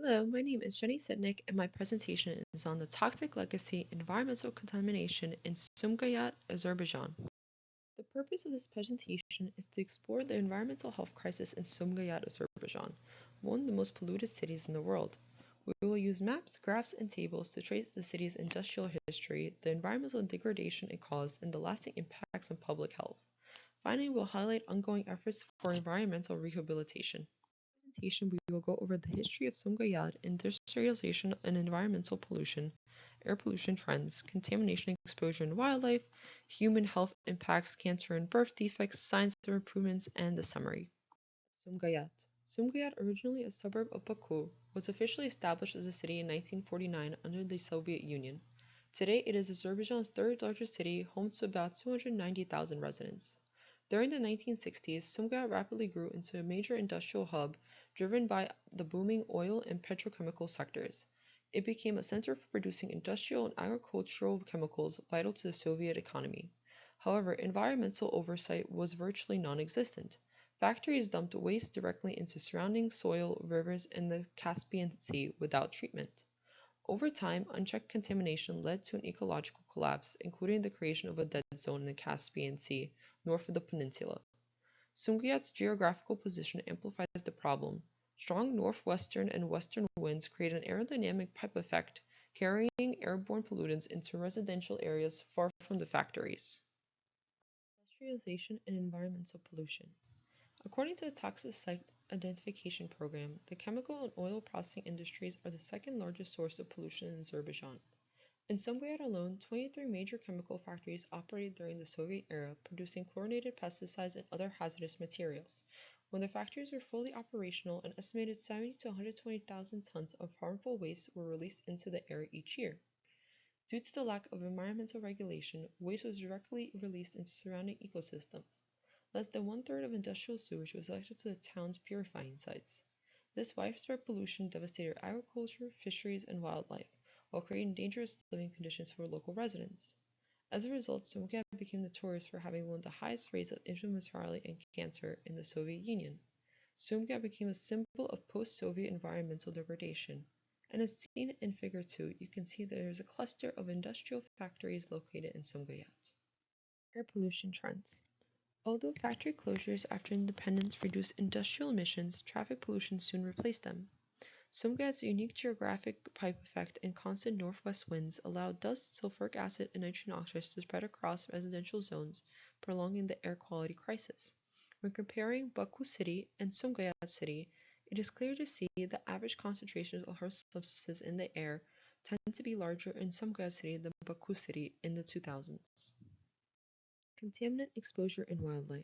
Hello, my name is Jenny Sidnick, and my presentation is on the toxic legacy environmental contamination in Sumgayat, Azerbaijan. The purpose of this presentation is to explore the environmental health crisis in Sumgayat, Azerbaijan, one of the most polluted cities in the world. We will use maps, graphs, and tables to trace the city's industrial history, the environmental degradation it caused, and the lasting impacts on public health. Finally, we'll highlight ongoing efforts for environmental rehabilitation. Presentation, we will go over the history of Sumgayat, industrialization and environmental pollution, air pollution trends, contamination exposure in wildlife, human health impacts, cancer and birth defects, signs of improvements, and the summary. Sumgayat. Sumgayat, originally a suburb of Baku, was officially established as a city in 1949 under the Soviet Union. Today, it is Azerbaijan's third largest city, home to about 290,000 residents. During the 1960s, Sumgayat rapidly grew into a major industrial hub driven by the booming oil and petrochemical sectors. It became a center for producing industrial and agricultural chemicals vital to the Soviet economy. However, environmental oversight was virtually non-existent. Factories dumped waste directly into surrounding soil, rivers, and the Caspian Sea without treatment. Over time, unchecked contamination led to an ecological collapse, including the creation of a dead zone in the Caspian Sea, north of the peninsula. Sumgayat's geographical position amplifies the problem. Strong northwestern and western winds create an aerodynamic pipe effect, carrying airborne pollutants into residential areas far from the factories. Industrialization and environmental pollution. According to the Toxic Site Identification Program, the chemical and oil processing industries are the second largest source of pollution in Azerbaijan. In Sumgayat alone, 23 major chemical factories operated during the Soviet era, producing chlorinated pesticides and other hazardous materials. When the factories were fully operational, an estimated 70 to 120,000 tons of harmful waste were released into the air each year. Due to the lack of environmental regulation, waste was directly released into surrounding ecosystems. Less than one-third of industrial sewage was collected to the town's purifying sites. This widespread pollution devastated agriculture, fisheries, and wildlife, while creating dangerous living conditions for local residents. As a result, Sumgayat became notorious for having one of the highest rates of infant mortality and cancer in the Soviet Union. Sumgayat became a symbol of post-Soviet environmental degradation. And as seen in Figure 2, you can see there is a cluster of industrial factories located in Sumgayat. Air pollution trends. Although factory closures after independence reduced industrial emissions, traffic pollution soon replaced them. Sumgayat's unique geographic pipe effect and constant northwest winds allowed dust, sulfuric acid, and nitrogen oxides to spread across residential zones, prolonging the air quality crisis. When comparing Baku City and Sumgayat City, it is clear to see the average concentrations of harmful substances in the air tend to be larger in Sumgayat City than Baku City in the 2000s. Contaminant exposure in wildlife.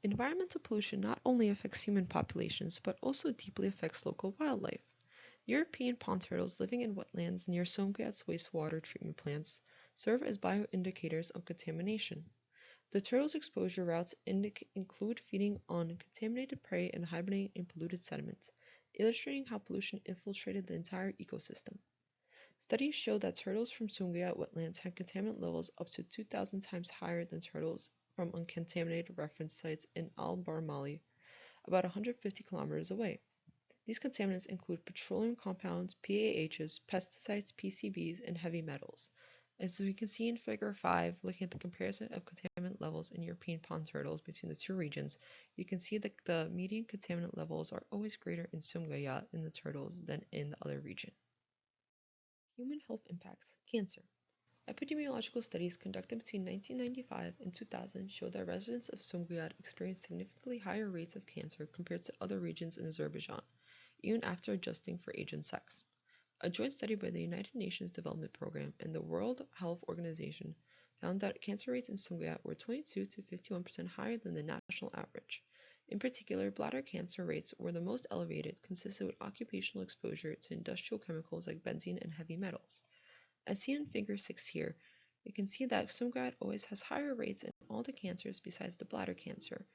Environmental pollution not only affects human populations but also deeply affects local wildlife. European pond turtles living in wetlands near Sumgayat's wastewater treatment plants serve as bioindicators of contamination. The turtles' exposure routes include feeding on contaminated prey and hibernating in polluted sediments, illustrating how pollution infiltrated the entire ecosystem. Studies show that turtles from Sumgayat wetlands have contaminant levels up to 2,000 times higher than turtles from uncontaminated reference sites in Al-Barmali, about 150 kilometers away. These contaminants include petroleum compounds, PAHs, pesticides, PCBs, and heavy metals. As we can see in Figure 5, looking at the comparison of contaminant levels in European pond turtles between the two regions, you can see that the median contaminant levels are always greater in Sumgayat in the turtles than in the other region. Human health impacts. Cancer. Epidemiological studies conducted between 1995 and 2000 showed that residents of Sumgayat experienced significantly higher rates of cancer compared to other regions in Azerbaijan, even after adjusting for age and sex. A joint study by the United Nations Development Programme and the World Health Organization found that cancer rates in Sumgayat were 22 to 51% higher than the national average. In particular, bladder cancer rates were the most elevated, consistent with occupational exposure to industrial chemicals like benzene and heavy metals. As seen in Figure 6 here, you can see that Sumgayat always has higher rates in all the cancers besides the bladder cancer.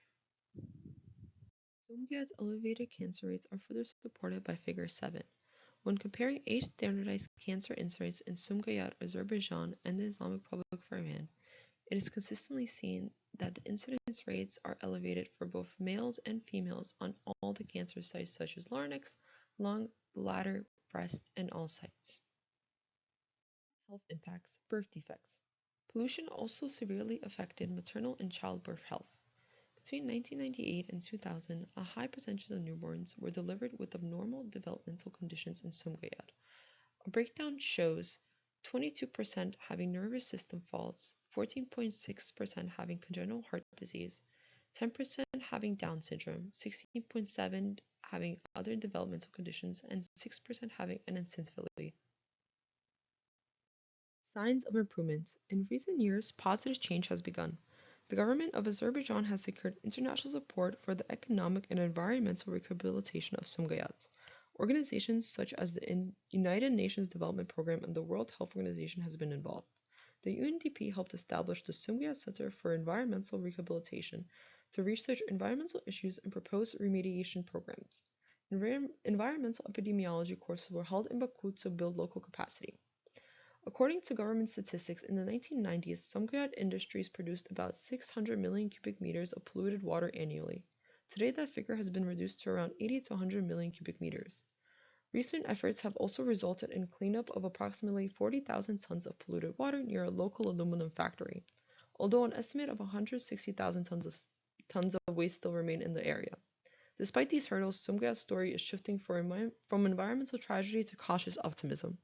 Sumgayat's elevated cancer rates are further supported by Figure 7. When comparing age-standardized cancer incidence in Sumgayat, Azerbaijan, and the Islamic Republic of Iran, it is consistently seen that the incidence rates are elevated for both males and females on all the cancer sites such as larynx, lung, bladder, breast, and all sites. Health impacts, birth defects. Pollution also severely affected maternal and childbirth health. Between 1998 and 2000, a high percentage of newborns were delivered with abnormal developmental conditions in Sumgayat. A breakdown shows 22% having nervous system faults, 14.6% having congenital heart disease, 10% having Down syndrome, 16.7% having other developmental conditions, and 6% having an insensibility. Signs of improvement. In recent years, positive change has begun. The government of Azerbaijan has secured international support for the economic and environmental rehabilitation of Sumgayat. Organizations such as the United Nations Development Programme and the World Health Organization has been involved. The UNDP helped establish the Sumgayat Center for Environmental Rehabilitation to research environmental issues and propose remediation programs. Environmental epidemiology courses were held in Baku to build local capacity. According to government statistics, in the 1990s, Sumgayat Industries produced about 600 million cubic meters of polluted water annually. Today, that figure has been reduced to around 80 to 100 million cubic meters. Recent efforts have also resulted in cleanup of approximately 40,000 tons of polluted water near a local aluminum factory, although an estimate of 160,000 tons of waste still remain in the area. Despite these hurdles, Sumgayat's story is shifting from environmental tragedy to cautious optimism.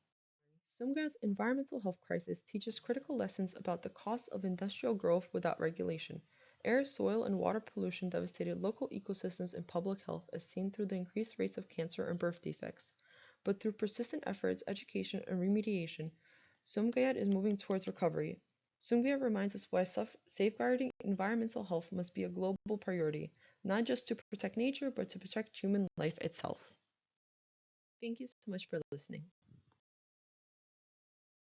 Sumgayat's environmental health crisis teaches critical lessons about the costs of industrial growth without regulation. Air, soil, and water pollution devastated local ecosystems and public health as seen through the increased rates of cancer and birth defects. But through persistent efforts, education, and remediation, Sumgayat is moving towards recovery. Sumgayat reminds us why safeguarding environmental health must be a global priority, not just to protect nature, but to protect human life itself. Thank you so much for listening.